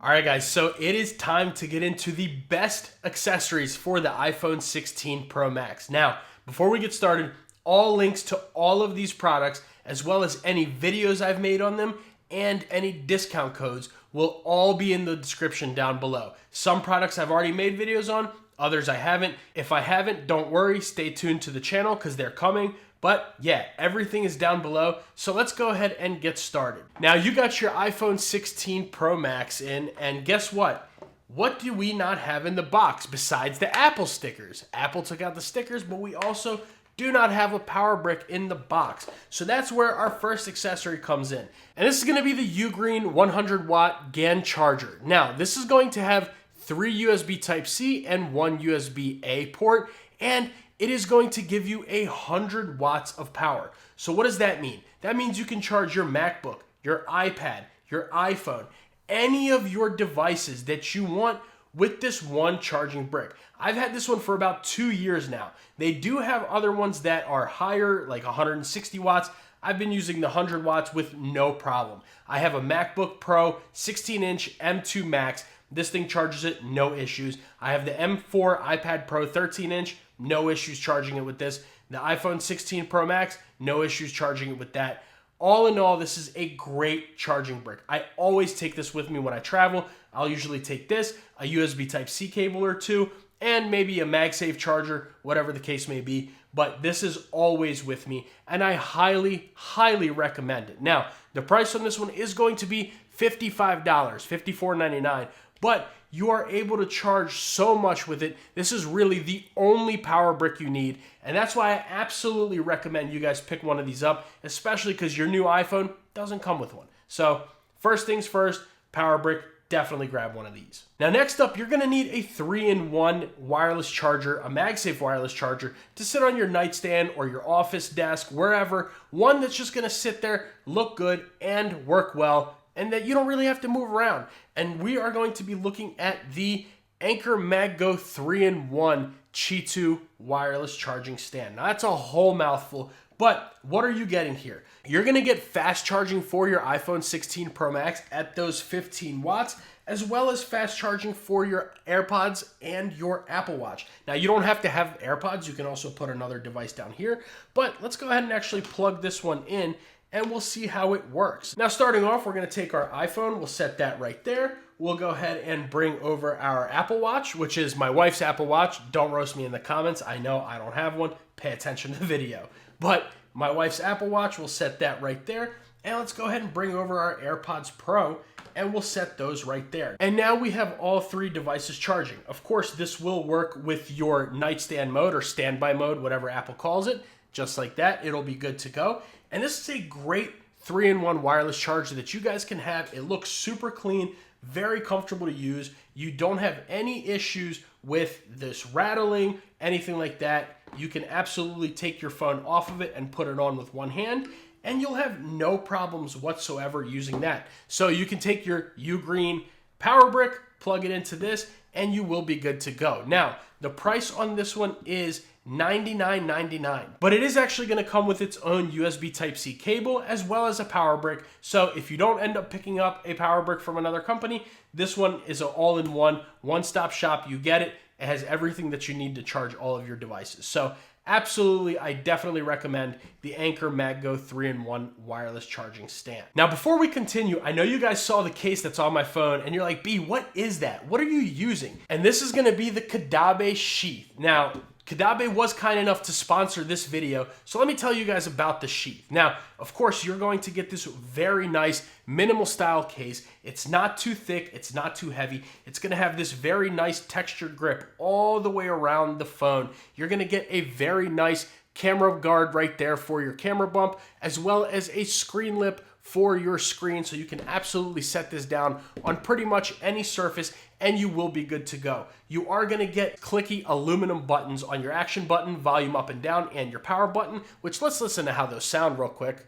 All right, guys, so it is time to get into the best accessories for the iPhone 16 Pro Max. Now, before we get started, all links to all of these products, as well as any videos I've made on them and any discount codes, will all be in the description down below. Some products I've already made videos on, others I haven't. If I haven't, don't worry, stay tuned to the channel because they're coming. But yeah, everything is down below, so let's go ahead and get started. Now, you got your iPhone 16 Pro Max in, and guess what? What do we not have in the box besides the Apple stickers? Apple took out the stickers, but we also do not have a power brick in the box. So that's where our first accessory comes in. And this is gonna be the Ugreen 100 watt GAN charger. Now, this is going to have 3 USB Type-C and 1 USB-A port, and it is going to give you 100 watts of power. So what does that mean? That means you can charge your MacBook, your iPad, your iPhone, any of your devices that you want with this one charging brick. I've had this one for about 2 years now. They do have other ones that are higher, like 160 watts. I've been using the 100 watts with no problem. I have a MacBook Pro 16-inch M2 Max. This thing charges it, no issues. I have the M4 iPad Pro 13-inch, no issues charging it with this. The iPhone 16 Pro Max, no issues charging it with that. All in all, this is a great charging brick. I always take this with me when I travel. I'll usually take this, a USB Type-C cable or two, and maybe a MagSafe charger, whatever the case may be. But this is always with me, and I highly, highly recommend it. Now, the price on this one is going to be $55, $54.99, but you are able to charge so much with it. This is really the only power brick you need, and that's why I absolutely recommend you guys pick one of these up, especially because your new iPhone doesn't come with one. So first things first, power brick, definitely grab one of these. Now, next up, you're gonna need a 3-in-1 wireless charger, a MagSafe wireless charger, to sit on your nightstand or your office desk, wherever. One that's just gonna sit there, look good, and work well, and that you don't really have to move around. And we are going to be looking at the Anker MagGo 3-in-1 Qi2 wireless charging stand. Now, that's a whole mouthful, but what are you getting here? You're gonna get fast charging for your iPhone 16 Pro Max at those 15 watts, as well as fast charging for your AirPods and your Apple Watch. Now, you don't have to have AirPods. You can also put another device down here, but let's go ahead and actually plug this one in and we'll see how it works. Now, starting off, we're gonna take our iPhone, we'll set that right there. We'll go ahead and bring over our Apple Watch, which is my wife's Apple Watch. Don't roast me in the comments. I know I don't have one. Pay attention to the video. But my wife's Apple Watch, we'll set that right there. And let's go ahead and bring over our AirPods Pro, and we'll set those right there. And now we have all 3 devices charging. Of course, this will work with your nightstand mode or standby mode, whatever Apple calls it. Just like that, it'll be good to go. And this is a great 3-in-1 wireless charger that you guys can have. It looks super clean, very comfortable to use. You don't have any issues with this rattling, anything like that. You can absolutely take your phone off of it and put it on with one hand, and you'll have no problems whatsoever using that. So you can take your Ugreen power brick, plug it into this, and you will be good to go. Now, the price on this one is $99.99, but it is actually going to come with its own USB Type-C cable as well as a power brick. So if you don't end up picking up a power brick from another company, this one is an all-in-one, one-stop shop. You get it. It has everything that you need to charge all of your devices. So absolutely, I definitely recommend the Anker MagGo 3-in-1 wireless charging stand. Now, before we continue, I know you guys saw the case that's on my phone and you're like, B, what is that? What are you using? And this is gonna be the Caudabe Sheath. Now, Caudabe was kind enough to sponsor this video, so let me tell you guys about the sheath. Now, of course, you're going to get this very nice minimal style case. It's not too thick, it's not too heavy. It's gonna have this very nice textured grip all the way around the phone. You're gonna get a very nice camera guard right there for your camera bump, as well as a screen lip for your screen, so you can absolutely set this down on pretty much any surface and you will be good to go. You are gonna get clicky aluminum buttons on your action button, volume up and down, and your power button, which let's listen to how those sound real quick.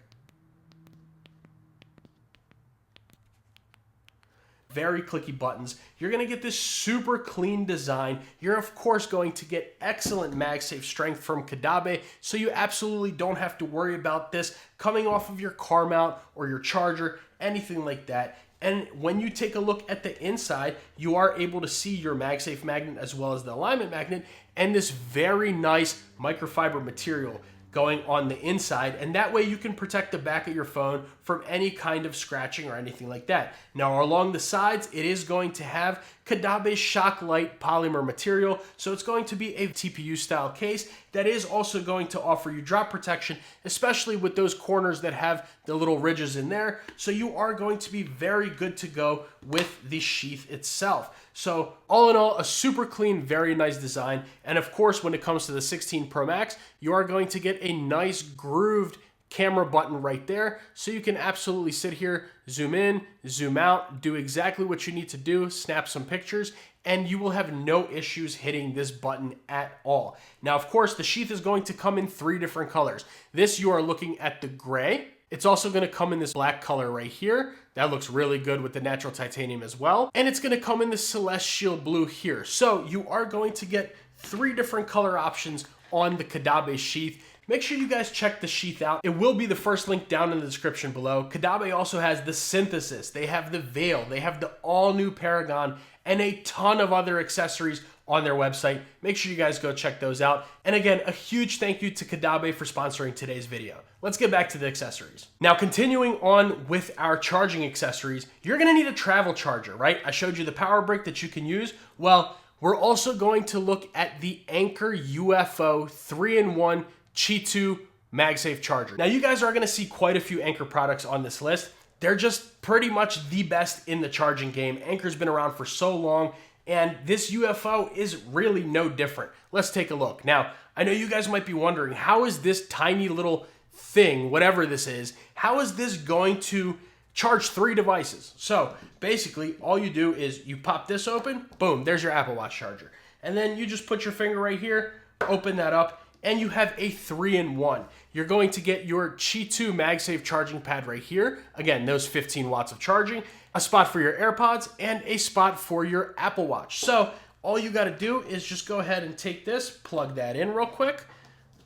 Very clicky buttons. You're gonna get this super clean design. You're of course going to get excellent MagSafe strength from Caudabe, so you absolutely don't have to worry about this coming off of your car mount or your charger, anything like that. And when you take a look at the inside, you are able to see your MagSafe magnet as well as the alignment magnet and this very nice microfiber material going on the inside, and that way you can protect the back of your phone from any kind of scratching or anything like that. Now along the sides, it is going to have Caudabe Shock Light polymer material, so it's going to be a TPU style case that is also going to offer you drop protection, especially with those corners that have the little ridges in there. So you are going to be very good to go with the sheath itself. So all in all, a super clean, very nice design. And of course, when it comes to the 16 Pro Max, you are going to get a nice grooved camera button right there. So you can absolutely sit here, zoom in, zoom out, do exactly what you need to do, snap some pictures, and you will have no issues hitting this button at all. Now, of course, the sheath is going to come in 3 different colors. This, you are looking at the gray. It's also going to come in this black color right here. That looks really good with the natural titanium as well. And it's going to come in the celestial blue here. So you are going to get 3 different color options on the Caudabe Sheath. Make sure you guys check the sheath out. It will be the first link down in the description below. Caudabe also has the Synthesis. They have the Veil. They have the all new Paragon and a ton of other accessories on their website. Make sure you guys go check those out. And again, a huge thank you to Caudabe for sponsoring today's video. Let's get back to the accessories. Now, continuing on with our charging accessories, you're gonna need a travel charger, right? I showed you the power brick that you can use. Well, we're also going to look at the Anker UFO 3-in-1 Qi 2 MagSafe charger. Now, you guys are gonna see quite a few Anker products on this list. They're just pretty much the best in the charging game. Anker's been around for so long, and this UFO is really no different. Let's take a look. Now, I know you guys might be wondering, how is this tiny little thing, whatever this is, how is this going to charge 3 devices? So basically, all you do is you pop this open, boom, there's your Apple Watch charger. And then you just put your finger right here, open that up, and you have a 3-in-1. You're going to get your Qi 2 MagSafe charging pad right here. Again, those 15 watts of charging, a spot for your AirPods, and a spot for your Apple Watch. So all you gotta do is just go ahead and take this, plug that in real quick,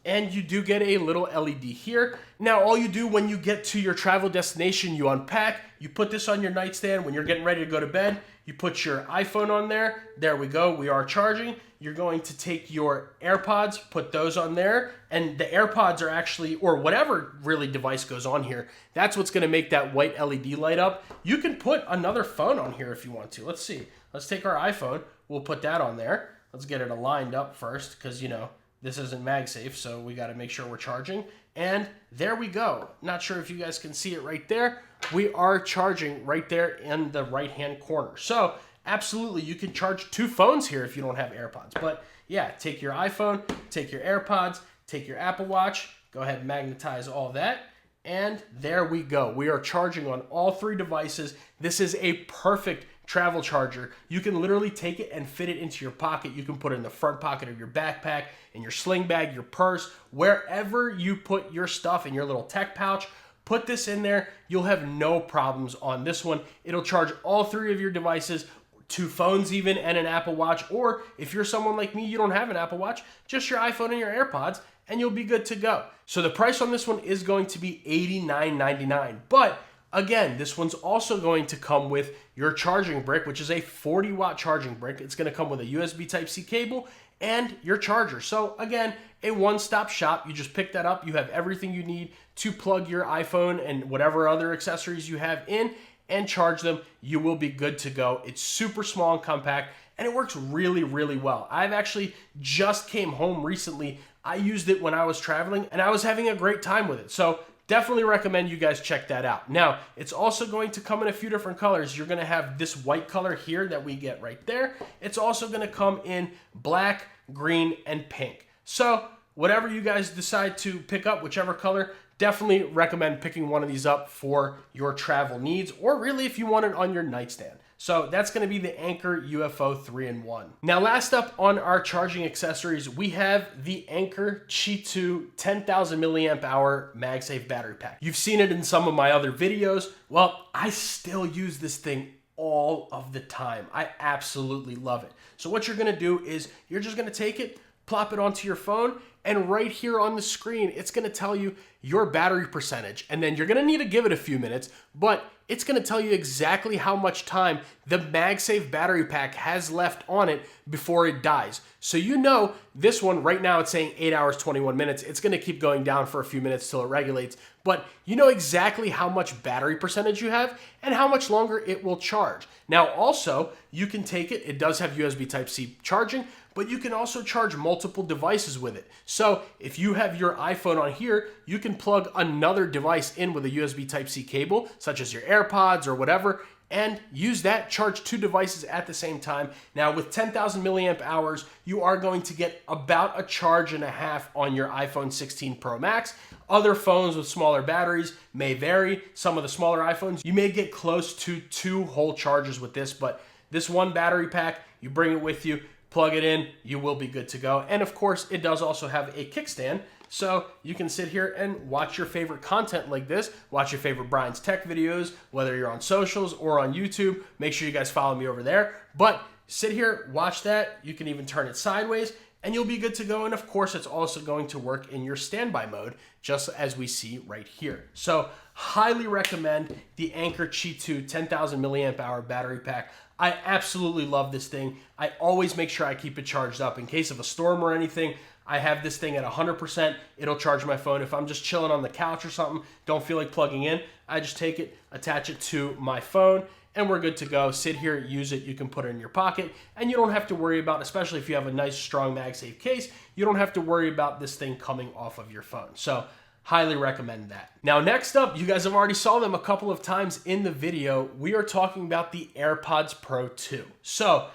and you do get a little LED here. Now, all you do when you get to your travel destination, you unpack, you put this on your nightstand. When you're getting ready to go to bed, you put your iPhone on there. There we go, we are charging. You're going to take your AirPods, put those on there, and the AirPods are actually, or whatever really device goes on here, that's what's gonna make that white LED light up. You can put another phone on here if you want to. Let's see, let's take our iPhone, we'll put that on there. Let's get it aligned up first, because you know, this isn't MagSafe, so we gotta make sure we're charging. And there we go. Not sure if you guys can see it right there. We are charging right there in the right-hand corner. So absolutely, you can charge 2 phones here if you don't have AirPods. But yeah, take your iPhone, take your AirPods, take your Apple Watch, go ahead and magnetize all that. And there we go. We are charging on all 3 devices. This is a perfect travel charger. You can literally take it and fit it into your pocket. You can put it in the front pocket of your backpack, in your sling bag, your purse, wherever you put your stuff in your little tech pouch. Put this in there. You'll have no problems on this one. It'll charge all 3 of your devices, 2 phones even, and an Apple Watch. Or if you're someone like me, you don't have an Apple Watch, just your iPhone and your AirPods, and you'll be good to go. So the price on this one is going to be $89.99. But again, this one's also going to come with your charging brick, which is a 40-watt charging brick. It's going to come with a USB Type-C cable and your charger. So again, a one-stop shop. You just pick that up. You have everything you need to plug your iPhone and whatever other accessories you have in and charge them. You will be good to go. It's super small and compact, and it works really, really well. I've actually just came home recently. I used it when I was traveling, and I was having a great time with it. So definitely recommend you guys check that out. Now, it's also going to come in a few different colors. You're going to have this white color here that we get right there. It's also going to come in black, green, and pink. So whatever you guys decide to pick up, whichever color, definitely recommend picking one of these up for your travel needs, or really if you want it on your nightstand. So that's going to be the Anker UFO 3-in-1. Now, last up on our charging accessories, we have the Anker Qi 2 10,000 milliamp hour MagSafe battery pack. You've seen it in some of my other videos. Well, I still use this thing all of the time. I absolutely love it. So what you're going to do is you're just going to take it, plop it onto your phone, and right here on the screen, it's going to tell you your battery percentage. And then you're going to need to give it a few minutes, but it's going to tell you exactly how much time the MagSafe battery pack has left on it before it dies. So you know this one right now it's saying 8 hours 21 minutes. It's going to keep going down for a few minutes till it regulates, but you know exactly how much battery percentage you have and how much longer it will charge. Now also, you can take it, it does have USB Type-C charging, but you can also charge multiple devices with it. So if you have your iPhone on here, you can plug another device in with a USB Type-C cable, such as your AirPods or whatever, and use that, charge 2 devices at the same time. Now with 10,000 milliamp hours, you are going to get about a charge and a half on your iPhone 16 Pro Max. Other phones with smaller batteries may vary. Some of the smaller iPhones, you may get close to 2 whole charges with this, but this one battery pack, you bring it with you, plug it in, you will be good to go. And of course, it does also have a kickstand, so you can sit here and watch your favorite content like this, watch your favorite Brian's Tech videos, whether you're on socials or on YouTube. Make sure you guys follow me over there. But sit here, watch that. You can even turn it sideways, and you'll be good to go. And of course, it's also going to work in your standby mode, just as we see right here. So highly recommend the Anker Qi 2 10,000 milliamp hour battery pack. I absolutely love this thing. I always make sure I keep it charged up. In case of a storm or anything, I have this thing at 100%. It'll charge my phone. If I'm just chilling on the couch or something, don't feel like plugging in, I just take it, attach it to my phone, and we're good to go. Sit here, use it. You can put it in your pocket, and you don't have to worry about, especially if you have a nice, strong MagSafe case, you don't have to worry about this thing coming off of your phone. So highly recommend that. Now, next up, you guys have already saw them a couple of times in the video. We are talking about the AirPods Pro 2. So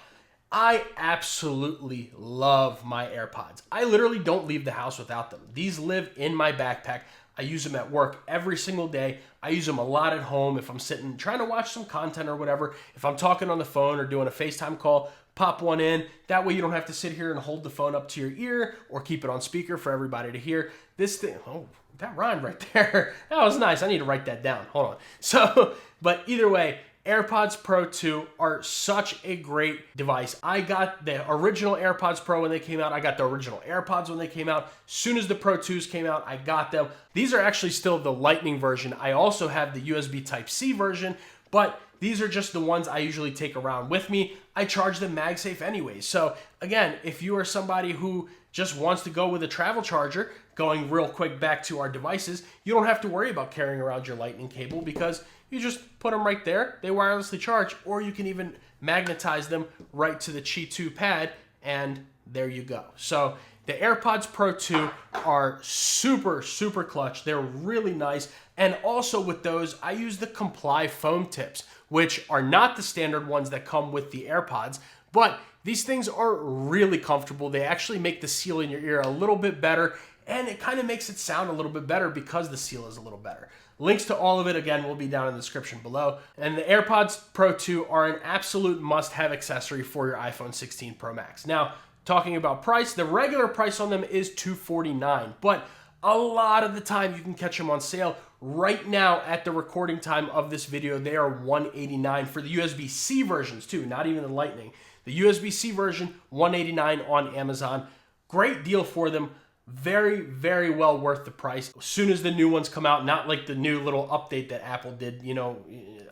I absolutely love my AirPods. I literally don't leave the house without them. These live in my backpack. I use them at work every single day. I use them a lot at home if I'm sitting trying to watch some content or whatever. If I'm talking on the phone or doing a FaceTime call, pop one in. That way you don't have to sit here and hold the phone up to your ear or keep it on speaker for everybody to hear. This thing, oh, that rhymed right there. That was nice. I need to write that down. Hold on. So, but either way, AirPods Pro 2 are such a great device. I got the original AirPods Pro when they came out. I got the original AirPods when they came out. As soon as the Pro 2s came out, I got them. These are actually still the Lightning version. I also have the USB Type-C version, but these are just the ones I usually take around with me. I charge them MagSafe anyways. So again, if you are somebody who just wants to go with a travel charger, going real quick back to our devices, you don't have to worry about carrying around your Lightning cable because you just put them right there. They wirelessly charge, or you can even magnetize them right to the Qi 2 pad, and there you go. So the AirPods Pro 2 are super, super clutch. They're really nice. And also with those, I use the Comply foam tips, which are not the standard ones that come with the AirPods, but these things are really comfortable. They actually make the seal in your ear a little bit better, and it kind of makes it sound a little bit better because the seal is a little better. Links to all of it, again, will be down in the description below. And the AirPods Pro 2 are an absolute must-have accessory for your iPhone 16 Pro Max. Now, talking about price, the regular price on them is $249, but a lot of the time you can catch them on sale. Right now, at the recording time of this video, they are $189 for the USB-C versions too, not even the Lightning. The USB-C version, $189 on Amazon. Great deal for them. Very, very well worth the price. As soon as the new ones come out, not like the new little update that Apple did, you know,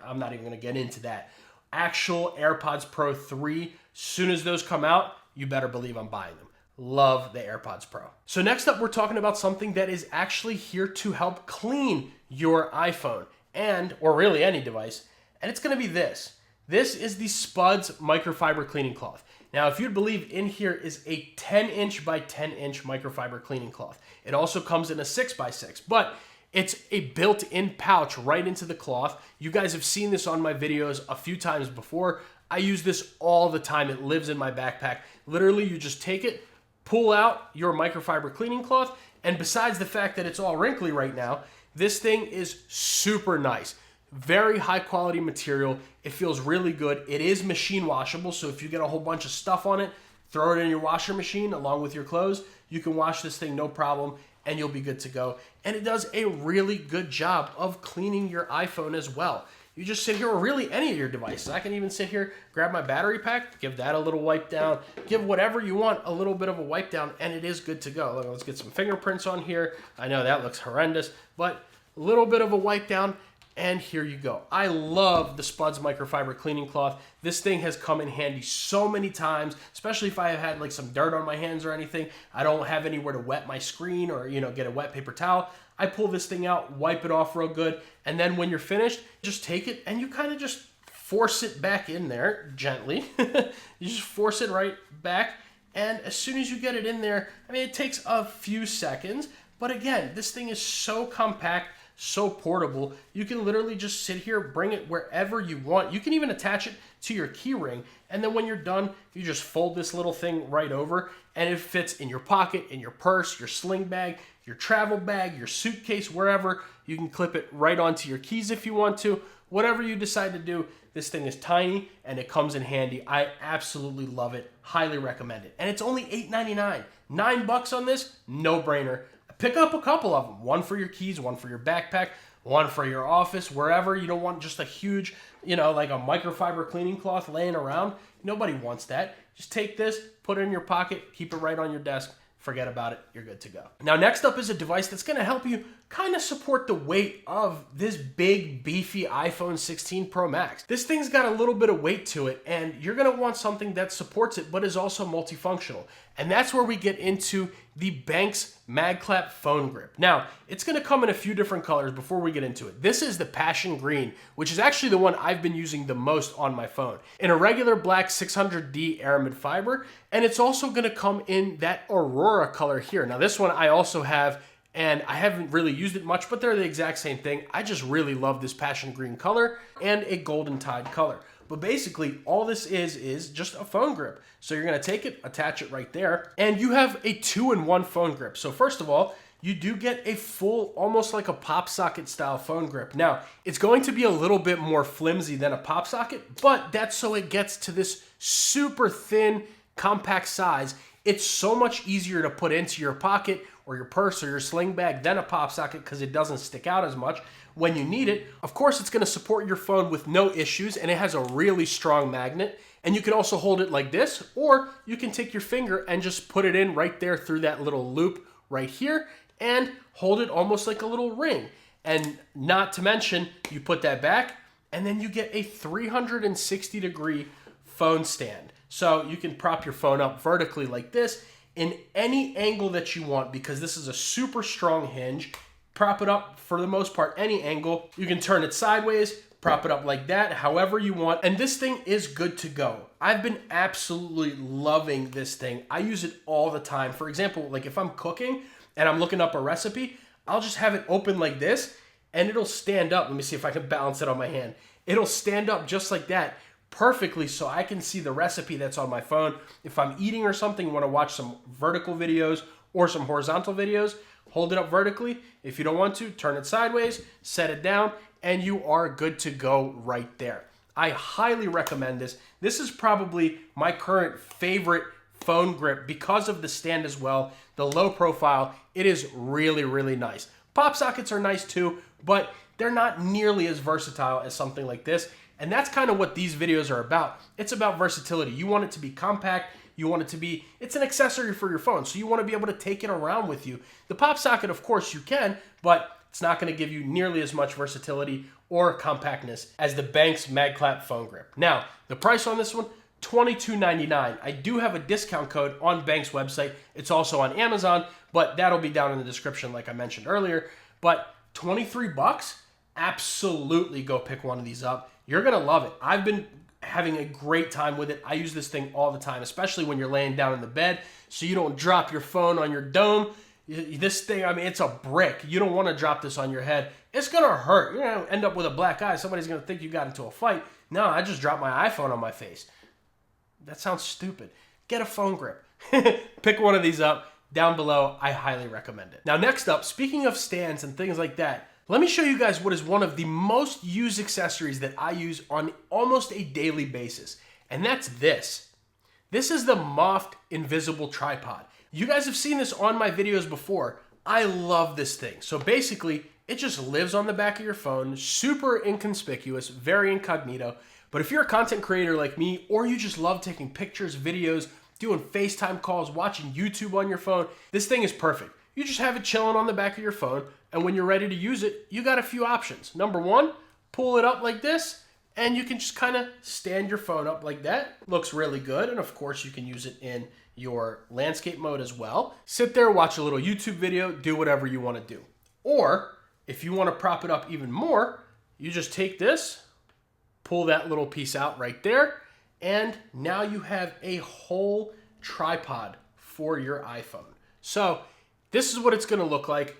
I'm not even going to get into that. Actual AirPods Pro 3, as soon as those come out, you better believe I'm buying them. Love the AirPods Pro. So next up, we're talking about something that is actually here to help clean your iPhone or really any device, and it's going to be this. This is the Spudz microfiber cleaning cloth. Now, if you'd believe, in here is a 10-inch by 10-inch microfiber cleaning cloth. It also comes in a 6x6, but it's a built-in pouch right into the cloth. You guys have seen this on my videos a few times before. I use this all the time. It lives in my backpack. Literally, you just take it, pull out your microfiber cleaning cloth, and besides the fact that it's all wrinkly right now, this thing is super nice. Very high quality material. It feels really good. It is machine washable, so if you get a whole bunch of stuff on it, throw it in your washer machine along with your clothes. You can wash this thing no problem, and you'll be good to go. And it does a really good job of cleaning your iPhone as well. You just sit here, or really any of your devices. I can even sit here, grab my battery pack, give that a little wipe down, give whatever you want a little bit of a wipe down, and it is good to go. Let's get some fingerprints on here. I know that looks horrendous, but a little bit of a wipe down, And here you go. I love the Spudz microfiber cleaning cloth. This thing has come in handy so many times, especially if I have had like some dirt on my hands or anything. I don't have anywhere to wet my screen or, get a wet paper towel. I pull this thing out, wipe it off real good, and then when you're finished, just take it and you kind of just force it back in there gently. You just force it right back, and as soon as you get it in there, it takes a few seconds, but again, this thing is so compact, so portable. You can literally just sit here, bring it wherever you want. You can even attach it to your key ring, and then when you're done, you just fold this little thing right over, and it fits in your pocket, in your purse, your sling bag, your travel bag, your suitcase, wherever. You can clip it right onto your keys if you want to. Whatever you decide to do, this thing is tiny and it comes in handy. I absolutely love it. Highly recommend it. And it's only $8.99. $9 on this, no brainer. Pick up a couple of them. One for your keys, one for your backpack, one for your office, wherever. You don't want just a huge, like a microfiber cleaning cloth laying around. Nobody wants that. Just take this, put it in your pocket, keep it right on your desk. Forget about it, you're good to go. Now next up is a device that's gonna help you kind of support the weight of this big, beefy iPhone 16 Pro Max. This thing's got a little bit of weight to it, and you're gonna want something that supports it, but is also multifunctional. And that's where we get into the Benks MagClap phone grip. Now, it's gonna come in a few different colors before we get into it. This is the Passion Green, which is actually the one I've been using the most on my phone. In a regular black 600D aramid fiber, and it's also gonna come in that Aurora color here. Now this one I also have, and I haven't really used it much, but they're the exact same thing. I just really love this Passion Green color and a Golden Tide color. But basically, all this is just a phone grip. So you're gonna take it, attach it right there, and you have a 2-in-1 phone grip. So first of all, you do get a full, almost like a Popsocket style phone grip. Now, it's going to be a little bit more flimsy than a Popsocket, but that's so it gets to this super thin, compact size. It's so much easier to put into your pocket or your purse or your sling bag than a Popsocket because it doesn't stick out as much when you need it. Of course, it's going to support your phone with no issues, and it has a really strong magnet. And you can also hold it like this, or you can take your finger and just put it in right there through that little loop right here and hold it almost like a little ring. And not to mention, you put that back and then you get a 360-degree phone stand. So you can prop your phone up vertically like this in any angle that you want, because this is a super strong hinge. Prop it up for the most part any angle. You can turn it sideways, prop it up like that, however you want, and this thing is good to go. I've been absolutely loving this thing. I use it all the time. For example, like if I'm cooking and I'm looking up a recipe, I'll just have it open like this and it'll stand up. Let me see if I can balance it on my hand. It'll stand up just like that perfectly so I can see the recipe that's on my phone. If I'm eating or something, want to watch some vertical videos or some horizontal videos, hold it up vertically. If you don't want to, turn it sideways, set it down, and you are good to go right there. I highly recommend this. This is probably my current favorite phone grip because of the stand as well. The low profile, it is really, really nice. Pop sockets are nice too, but they're not nearly as versatile as something like this. And that's kind of what these videos are about. It's about versatility. You want it to be compact. You want it to be, it's an accessory for your phone. So you want to be able to take it around with you. The pop socket, of course you can, but it's not going to give you nearly as much versatility or compactness as the Benks MagClap phone grip. Now, the price on this one, $22.99. I do have a discount code on Benks' website. It's also on Amazon, but that'll be down in the description like I mentioned earlier. But $23, absolutely go pick one of these up. You're going to love it. I've been having a great time with it. I use this thing all the time, especially when you're laying down in the bed so you don't drop your phone on your dome. This thing, I mean, it's a brick. You don't want to drop this on your head. It's going to hurt. You're going to end up with a black eye. Somebody's going to think you got into a fight. No, I just dropped my iPhone on my face. That sounds stupid. Get a phone grip. Pick one of these up. Down below, I highly recommend it. Now, next up, speaking of stands and things like that, let me show you guys what is one of the most used accessories that I use on almost a daily basis, and that's this. This is the Moft Invisible Tripod. You guys have seen this on my videos before. I love this thing. So basically, it just lives on the back of your phone, super inconspicuous, very incognito. But if you're a content creator like me, or you just love taking pictures, videos, doing FaceTime calls, watching YouTube on your phone, this thing is perfect. You just have it chilling on the back of your phone, and when you're ready to use it, you got a few options. Number one, pull it up like this, and you can just kind of stand your phone up like that. Looks really good, and of course you can use it in your landscape mode as well. Sit there, watch a little YouTube video, do whatever you want to do. Or if you want to prop it up even more, you just take this, pull that little piece out right there, and now you have a whole tripod for your iPhone. So this is what it's going to look like,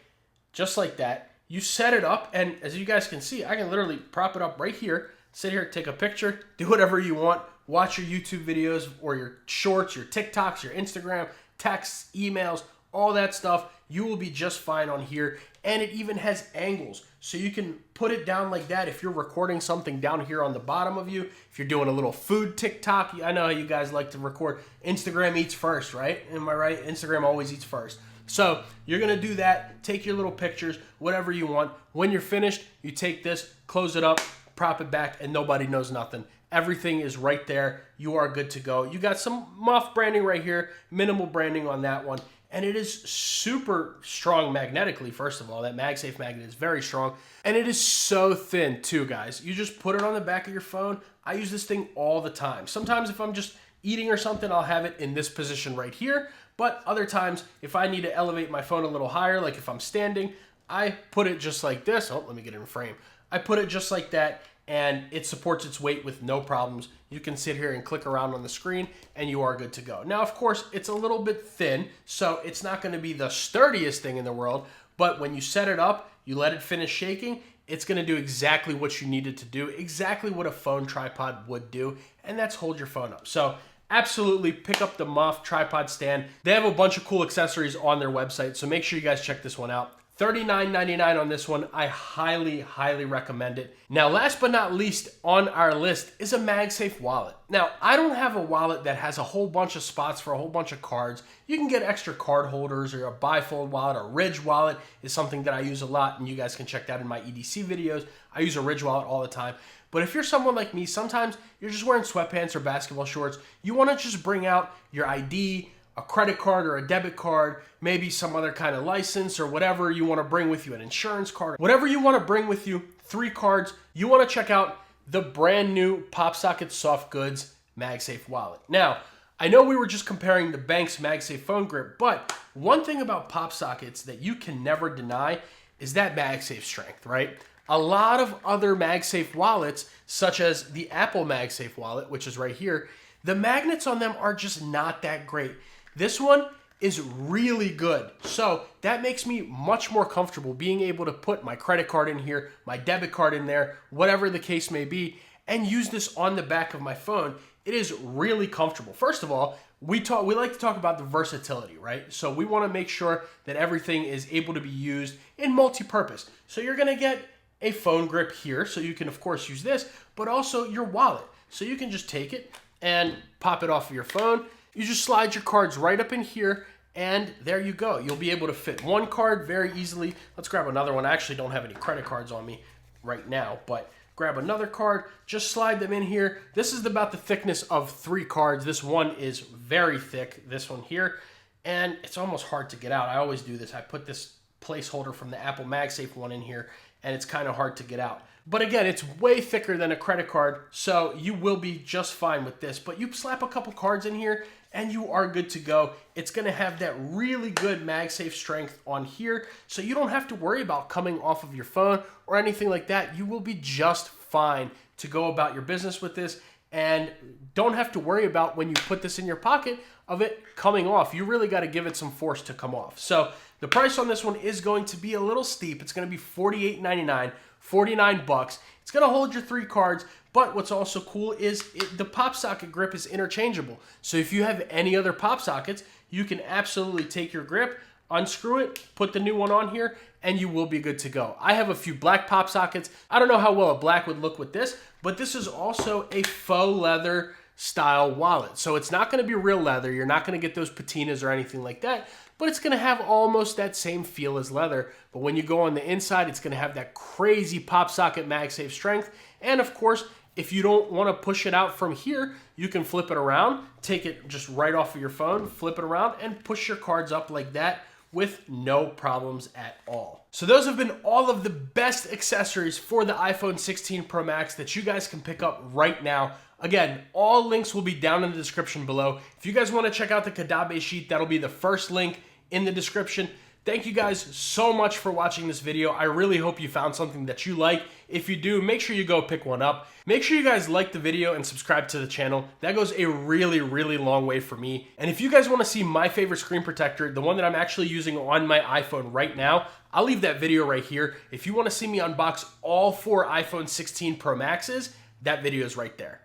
just like that. You set it up, and as you guys can see, I can literally prop it up right here, sit here, take a picture, do whatever you want, watch your YouTube videos or your shorts, your TikToks, your Instagram, texts, emails, all that stuff. You will be just fine on here. And it even has angles, so you can put it down like that if you're recording something down here on the bottom of you. If you're doing a little food TikTok, I know how you guys like to record. Instagram eats first, right? Am I right? Instagram always eats first. So you're going to do that, take your little pictures, whatever you want. When you're finished, you take this, close it up, prop it back, and nobody knows nothing. Everything is right there. You are good to go. You got some Moft branding right here, minimal branding on that one. And it is super strong magnetically, first of all. That MagSafe magnet is very strong. And it is so thin too, guys. You just put it on the back of your phone. I use this thing all the time. Sometimes if I'm just eating or something, I'll have it in this position right here. But other times, if I need to elevate my phone a little higher, like if I'm standing, I put it just like this. Oh, let me get it in frame. I put it just like that, and it supports its weight with no problems. You can sit here and click around on the screen, and you are good to go. Now, of course, it's a little bit thin, so it's not going to be the sturdiest thing in the world, but when you set it up, you let it finish shaking, it's going to do exactly what you need it to do, exactly what a phone tripod would do, and that's hold your phone up. So absolutely pick up the Moft tripod stand. They have a bunch of cool accessories on their website, so make sure you guys check this one out. $39.99 on this one. I highly, highly recommend it. Now, last but not least on our list is a MagSafe wallet. Now, I don't have a wallet that has a whole bunch of spots for a whole bunch of cards. You can get extra card holders or a bifold wallet. A Ridge wallet is something that I use a lot, and you guys can check that in my EDC videos. I use a Ridge wallet all the time. But if you're someone like me, sometimes you're just wearing sweatpants or basketball shorts. You want to just bring out your ID, a credit card or a debit card, maybe some other kind of license or whatever you want to bring with you, an insurance card, whatever you want to bring with you, 3 cards, you want to check out the brand new Popsocket Softgoods MagSafe wallet. Now, I know we were just comparing the Benks MagSafe phone grip, but one thing about Popsockets that you can never deny is that MagSafe strength, right? A lot of other MagSafe wallets, such as the Apple MagSafe wallet, which is right here, the magnets on them are just not that great. This one is really good. So that makes me much more comfortable being able to put my credit card in here, my debit card in there, whatever the case may be, and use this on the back of my phone. It is really comfortable. First of all, we like to talk about the versatility, right? So we want to make sure that everything is able to be used in multi-purpose. So you're going to get a phone grip here, so you can of course use this, but also your wallet. So you can just take it and pop it off of your phone. You just slide your cards right up in here, and there you go. You'll be able to fit one card very easily. Let's grab another one. I actually don't have any credit cards on me right now, but grab another card, just slide them in here. This is about the thickness of 3 cards. This one is very thick, this one here, and it's almost hard to get out. I always do this. I put this placeholder from the Apple MagSafe one in here, and it's kind of hard to get out. But again, it's way thicker than a credit card, so you will be just fine with this. But you slap a couple cards in here, and you are good to go. It's going to have that really good MagSafe strength on here, so you don't have to worry about coming off of your phone or anything like that. You will be just fine to go about your business with this, and don't have to worry about when you put this in your pocket of it coming off. You really got to give it some force to come off. So the price on this one is going to be a little steep. It's going to be $48.99, $49. It's going to hold your 3 cards, but what's also cool is the pop socket grip is interchangeable. So if you have any other pop sockets, you can absolutely take your grip, unscrew it, put the new one on here, and you will be good to go. I have a few black pop sockets. I don't know how well a black would look with this, but this is also a faux leather style wallet. So it's not going to be real leather. You're not going to get those patinas or anything like that, but it's going to have almost that same feel as leather. But when you go on the inside, it's going to have that crazy pop socket MagSafe strength. And of course, if you don't want to push it out from here, you can flip it around, take it just right off of your phone, flip it around, and push your cards up like that with no problems at all. So those have been all of the best accessories for the iPhone 16 Pro Max that you guys can pick up right now. Again, all links will be down in the description below. If you guys want to check out the Caudabe Sheath, that'll be the first link in the description. Thank you guys so much for watching this video. I really hope you found something that you like. If you do, make sure you go pick one up. Make sure you guys like the video and subscribe to the channel. That goes a really, really long way for me. And if you guys want to see my favorite screen protector, the one that I'm actually using on my iPhone right now, I'll leave that video right here. If you want to see me unbox all 4 iPhone 16 Pro Maxes, that video is right there.